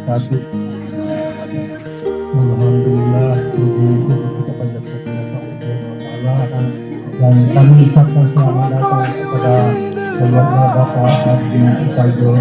wabarakatuh. Alhamdulillah, puji kita panjatkan kepada Allah dan kami ucapkan selamat datang kepada keluarga Bapak Abdi Suparjo